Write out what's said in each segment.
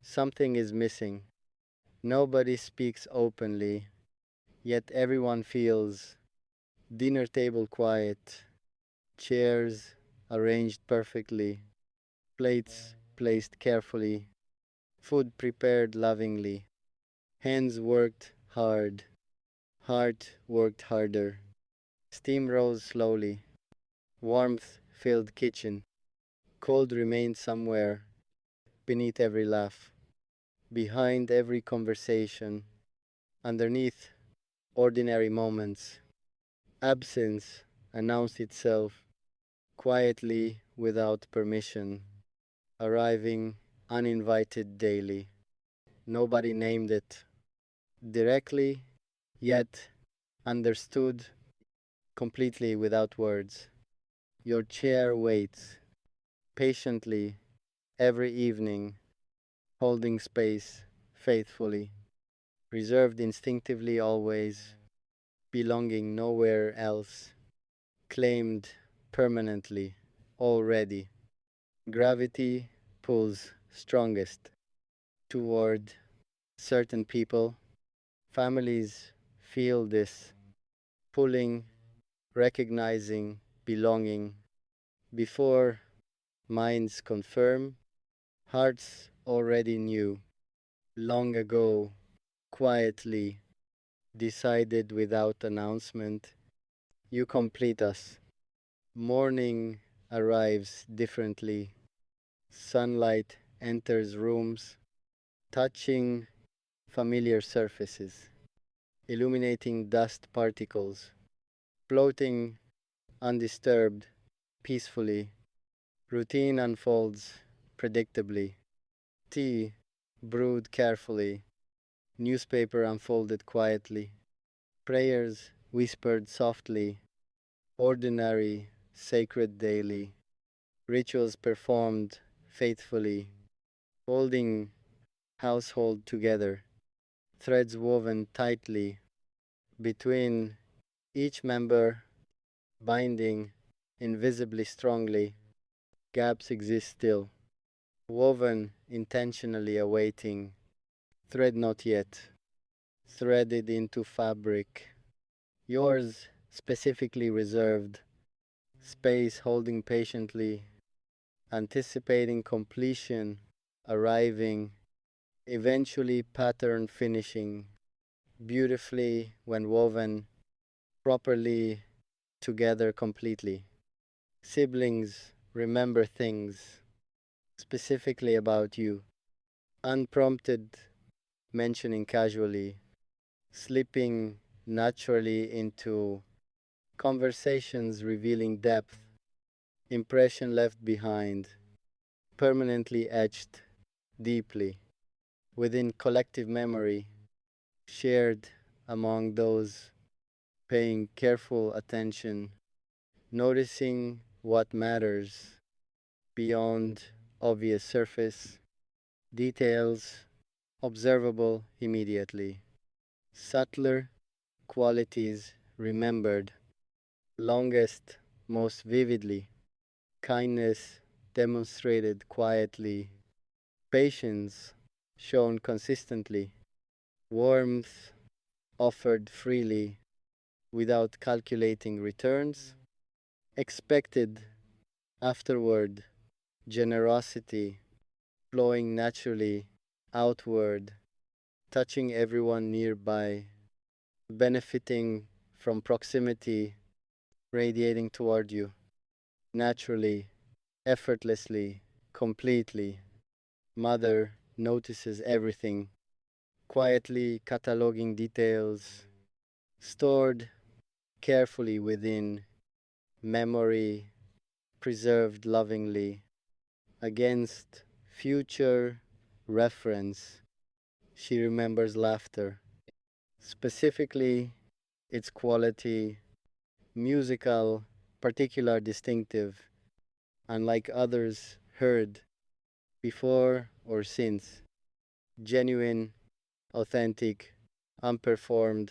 something is missing. Nobody speaks openly, yet everyone feels dinner table quiet, chairs arranged perfectly, plates placed carefully, food prepared lovingly. Hands worked hard, heart worked harder. Steam rose slowly, warmth filled kitchen, cold remained somewhere beneath every laugh, behind every conversation, underneath ordinary moments. Absence announced itself quietly without permission, arriving uninvited daily. Nobody named it directly, yet understood completely without words. Your chair waits patiently every evening, holding space faithfully, reserved instinctively always, belonging nowhere else, claimed permanently already. Gravity pulls strongest toward certain people. Families feel this pulling, recognizing, belonging. Before minds confirm, hearts already knew. Long ago, quietly, decided without announcement, you complete us. Morning arrives differently. Sunlight enters rooms, touching familiar surfaces, illuminating dust particles, floating undisturbed, peacefully. Routine unfolds predictably. Tea brewed carefully, newspaper unfolded quietly, prayers whispered softly, ordinary, sacred daily, rituals performed faithfully, holding household together, threads woven tightly between each member, binding invisibly strongly. Gaps exist still, woven intentionally awaiting, thread not yet, threaded into fabric. Yours specifically reserved, space holding patiently, anticipating completion, arriving, eventually pattern finishing, beautifully when woven, properly together completely. Siblings remember things specifically about you, unprompted, mentioning casually, slipping naturally into conversations revealing depth, impression left behind, permanently etched deeply within collective memory, shared among those paying careful attention, noticing what matters beyond obvious surface details, observable immediately, subtler qualities remembered longest, most vividly, kindness demonstrated quietly, patience shown consistently, warmth offered freely without calculating returns, expected afterward, generosity flowing naturally outward, touching everyone nearby, benefiting from proximity, radiating toward you, naturally, effortlessly, completely. Mother notices everything, quietly cataloging details, stored carefully within memory, preserved lovingly against future reference. She remembers laughter, specifically its quality, musical, particular, distinctive, unlike others heard before or since, genuine, authentic, unperformed,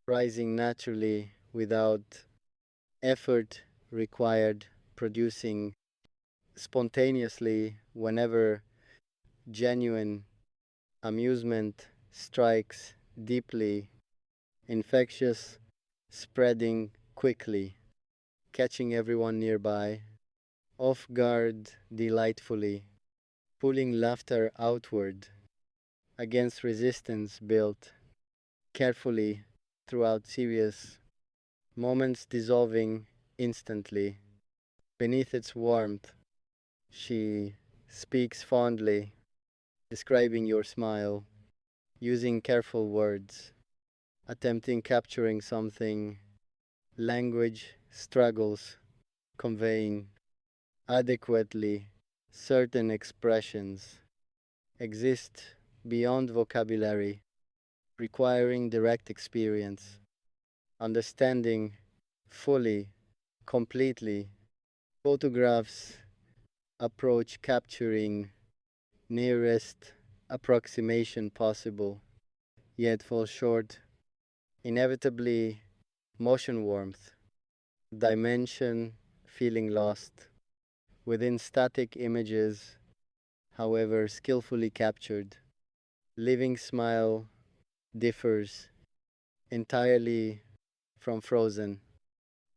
rising naturally without effort required, producing spontaneously whenever genuine Amusement strikes deeply, infectious, spreading quickly, catching everyone nearby, off guard delightfully, pulling laughter outward, against resistance built carefully throughout serious moments dissolving instantly. Beneath its warmth, she speaks fondly, describing your smile, using careful words, attempting capturing something language struggles conveying adequately. Certain expressions exist beyond vocabulary, requiring direct experience, understanding fully, completely. Photographs approach capturing nearest approximation possible, yet fall short, inevitably motion warmth, dimension feeling lost within static images, however skillfully captured. Living smile differs entirely from frozen.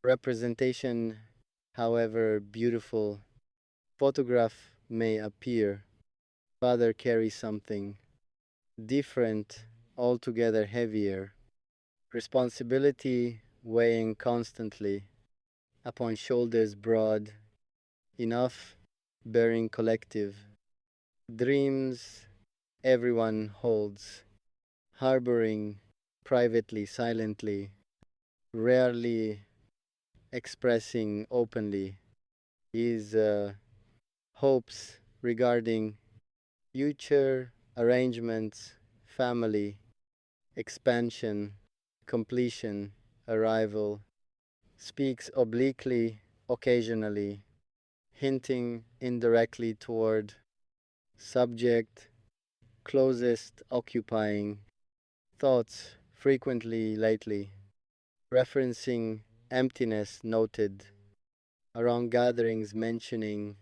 Representation, however beautiful, photograph may appear, father carries something different, altogether heavier, responsibility weighing constantly upon shoulders broad enough, bearing collective dreams everyone holds, harboring privately, silently, rarely expressing openly his hopes regarding future arrangements, family, expansion, completion, arrival, speaks obliquely, occasionally, hinting indirectly toward subject closest occupying thoughts frequently lately, referencing emptiness noted around gatherings mentioning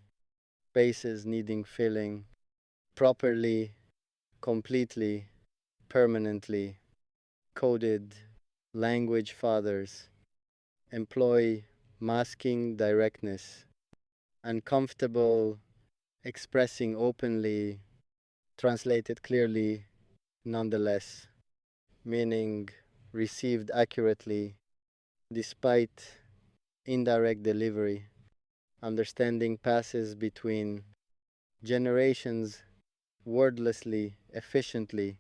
spaces needing filling properly, completely, permanently, coded language fathers employ masking directness, uncomfortable expressing openly, translated clearly nonetheless, meaning received accurately despite indirect delivery. Understanding passes between generations wordlessly, efficiently,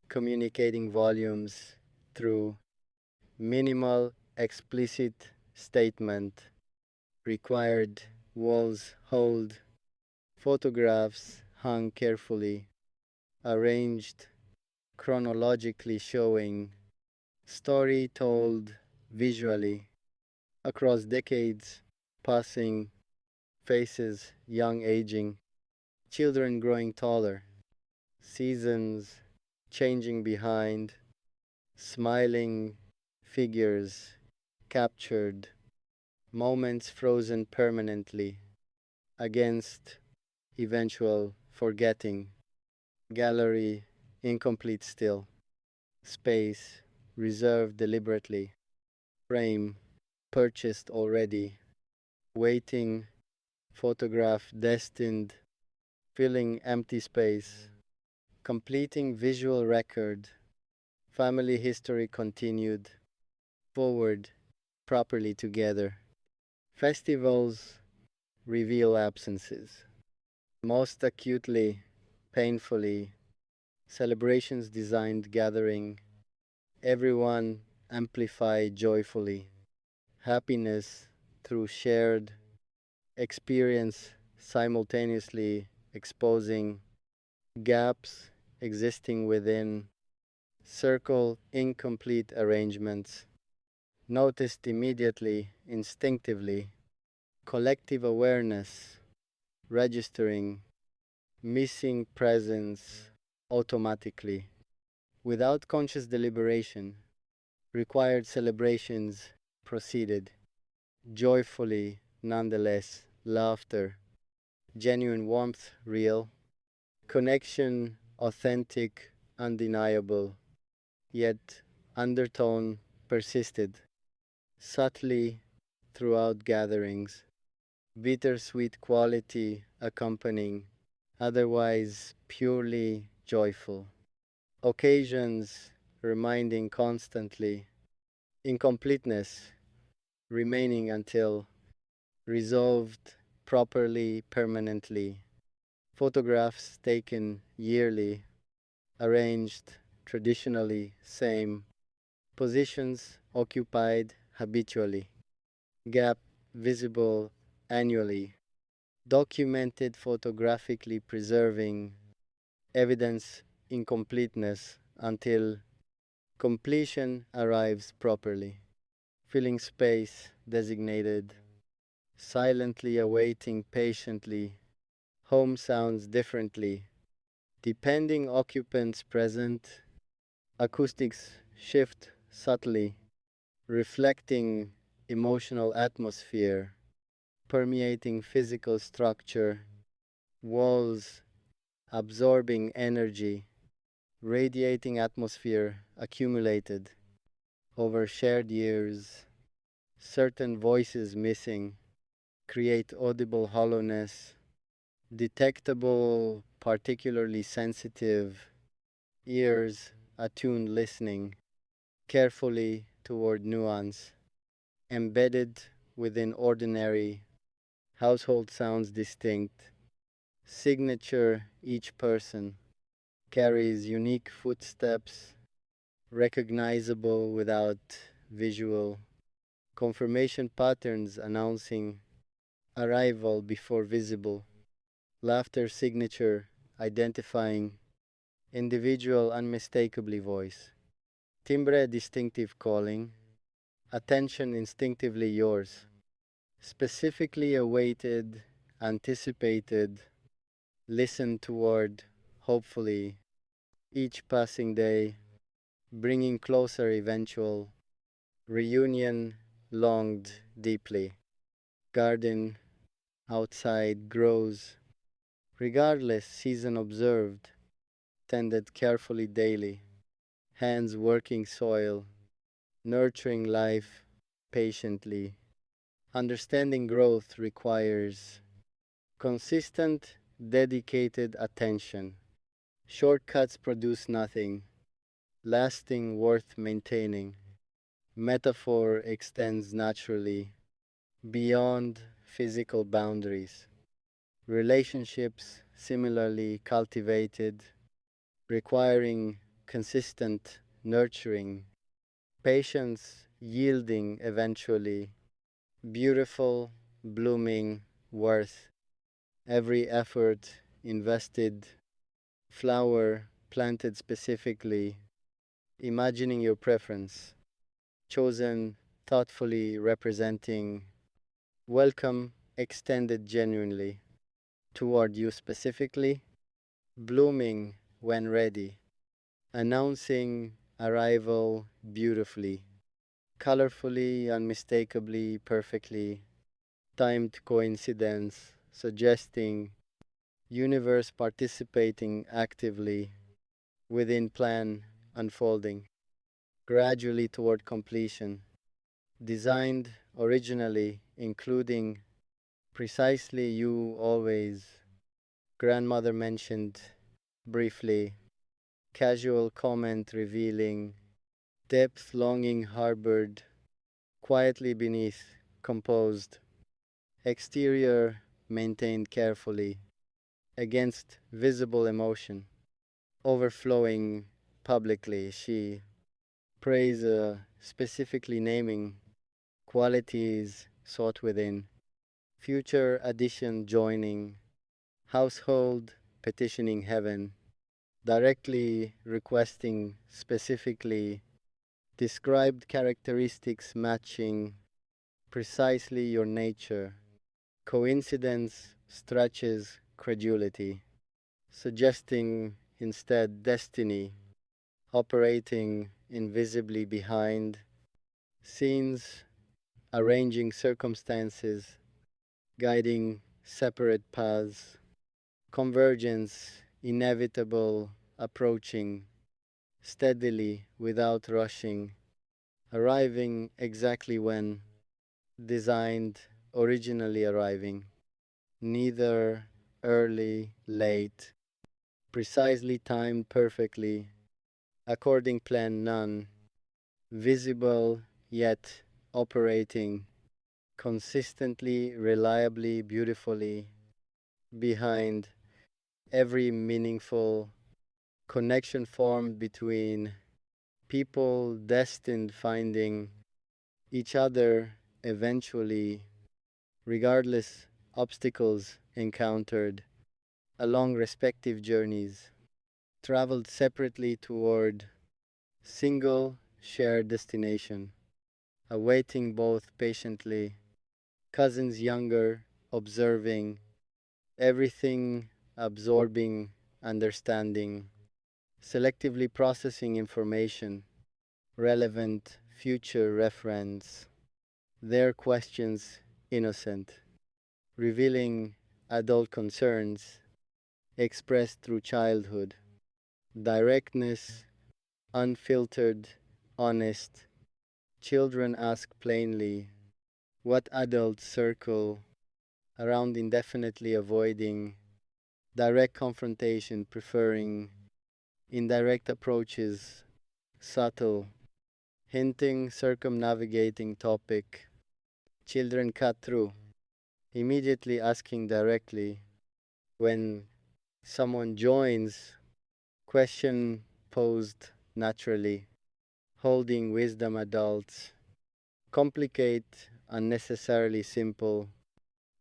communicating volumes through minimal explicit statement, required walls hold, photographs hung carefully, arranged chronologically showing story told visually across decades, passing faces, young aging, children growing taller, seasons changing behind, smiling figures captured, moments frozen permanently against eventual forgetting, gallery incomplete still, space reserved deliberately, frame purchased already, waiting, photograph destined, filling empty space, completing visual record, family history continued, forward properly together. Festivals reveal absences. Most acutely, painfully, celebrations designed gathering, everyone amplify joyfully. Happiness through shared experience simultaneously exposing gaps existing within circle incomplete arrangements, noticed immediately, instinctively, collective awareness, registering, missing presence automatically, without conscious deliberation, required celebrations proceeded, joyfully, nonetheless, laughter, genuine warmth, real, connection authentic, undeniable, yet undertone persisted subtly throughout gatherings, bittersweet quality accompanying otherwise purely joyful occasions, reminding constantly incompleteness remaining until resolved properly permanently, photographs taken yearly, arranged traditionally same, positions occupied habitually, gap visible annually, documented photographically preserving evidence incompleteness until completion arrives properly, filling space designated, silently awaiting patiently, home sounds differently, depending occupants present, acoustics shift subtly, reflecting emotional atmosphere, permeating physical structure, walls absorbing energy, radiating atmosphere accumulated over shared years, certain voices missing, create audible hollowness, detectable, particularly sensitive, ears attuned listening carefully toward nuance, embedded within ordinary household sounds distinct, signature each person, carries unique footsteps, recognizable without visual, confirmation patterns announcing arrival before visible, laughter signature identifying individual unmistakably voice, timbre distinctive calling, attention instinctively yours, specifically awaited, anticipated, listened toward, hopefully, each passing day, bringing closer eventual reunion longed deeply. Garden outside grows, regardless season observed, tended carefully daily, hands working soil, nurturing life patiently. Understanding growth requires consistent, dedicated attention. Shortcuts produce nothing, lasting worth maintaining. Metaphor extends naturally beyond physical boundaries. Relationships similarly cultivated, requiring consistent nurturing, patience yielding eventually, beautiful, blooming, worth every effort invested, flower planted specifically, imagining your preference, chosen thoughtfully representing, welcome extended genuinely toward you specifically, blooming when ready, announcing arrival beautifully, colorfully, unmistakably, perfectly, timed coincidence, suggesting universe participating actively within plan unfolding, gradually toward completion, designed originally, including precisely you always, grandmother mentioned briefly, casual comment revealing depth longing harbored quietly beneath, composed, exterior maintained carefully, against visible emotion, overflowing publicly. She prays specifically naming qualities sought within, future addition joining, household petitioning heaven, directly requesting specifically described characteristics matching precisely your nature. Coincidence stretches credulity, suggesting instead destiny operating invisibly behind scenes, arranging circumstances, guiding separate paths, convergence inevitable approaching steadily without rushing, arriving exactly when designed, originally arriving, neither early, late, precisely timed perfectly, according plan none, visible yet operating consistently, reliably, beautifully behind every meaningful connection formed between people destined finding each other eventually, regardless obstacles encountered along respective journeys, traveled separately toward single shared destination, awaiting both patiently, cousins younger, observing everything, absorbing, understanding, selectively processing information, relevant future reference, their questions innocent, revealing adult concerns expressed through childhood, directness, unfiltered, honest. Children ask plainly what adults circle around indefinitely, avoiding direct confrontation, preferring indirect approaches, subtle, hinting, circumnavigating topic. Children cut through, immediately asking directly. When someone joins, question posed naturally, holding wisdom adults, complicate unnecessarily simple,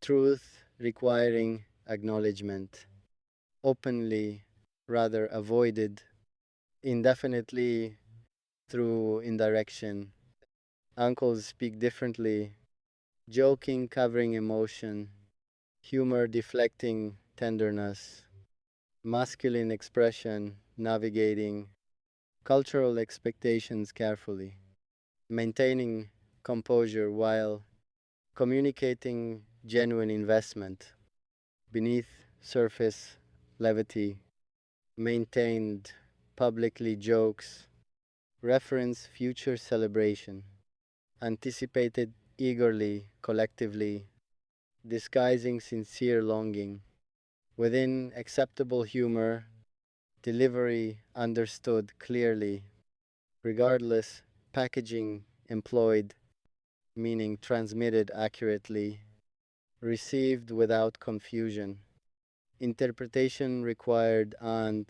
truth requiring acknowledgement, openly rather avoided, indefinitely through indirection. Uncles speak differently, joking covering emotion, humor deflecting tenderness, masculine expression navigating cultural expectations carefully, maintaining composure while communicating genuine investment, beneath surface levity, maintained publicly jokes, reference future celebration, anticipated eagerly, collectively, disguising sincere longing, within acceptable humor, delivery understood clearly, regardless packaging employed, meaning transmitted accurately, received without confusion, interpretation required, and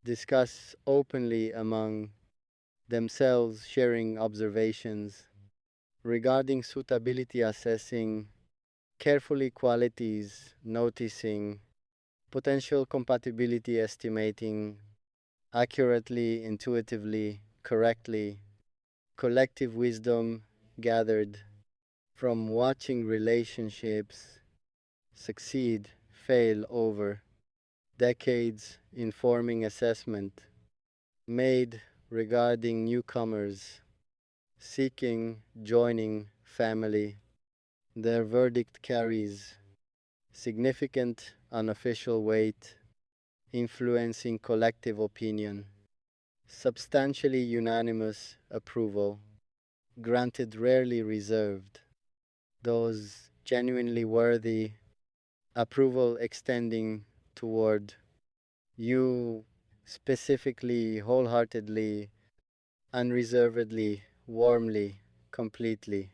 discuss openly among themselves, sharing observations regarding suitability, assessing carefully qualities, noticing potential compatibility, estimating accurately, intuitively, correctly, collective wisdom gathered from watching relationships succeed, fail over decades, informing assessment made regarding newcomers seeking joining family. Their verdict carries significant unofficial weight, influencing collective opinion, substantially unanimous approval, granted rarely reserved, those genuinely worthy, approval extending toward you specifically, wholeheartedly, unreservedly, warmly, completely,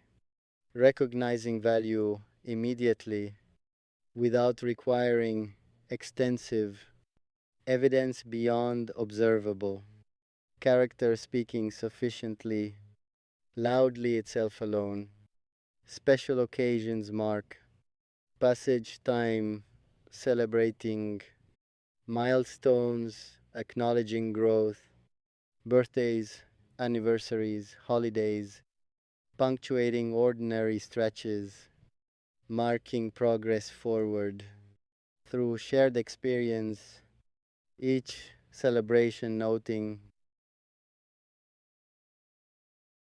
recognizing value immediately without requiring extensive evidence beyond observable, character speaking sufficiently loudly itself alone, special occasions mark passage time, celebrating milestones, acknowledging growth, birthdays, anniversaries, holidays, punctuating ordinary stretches, marking progress forward through shared experience, each celebration noting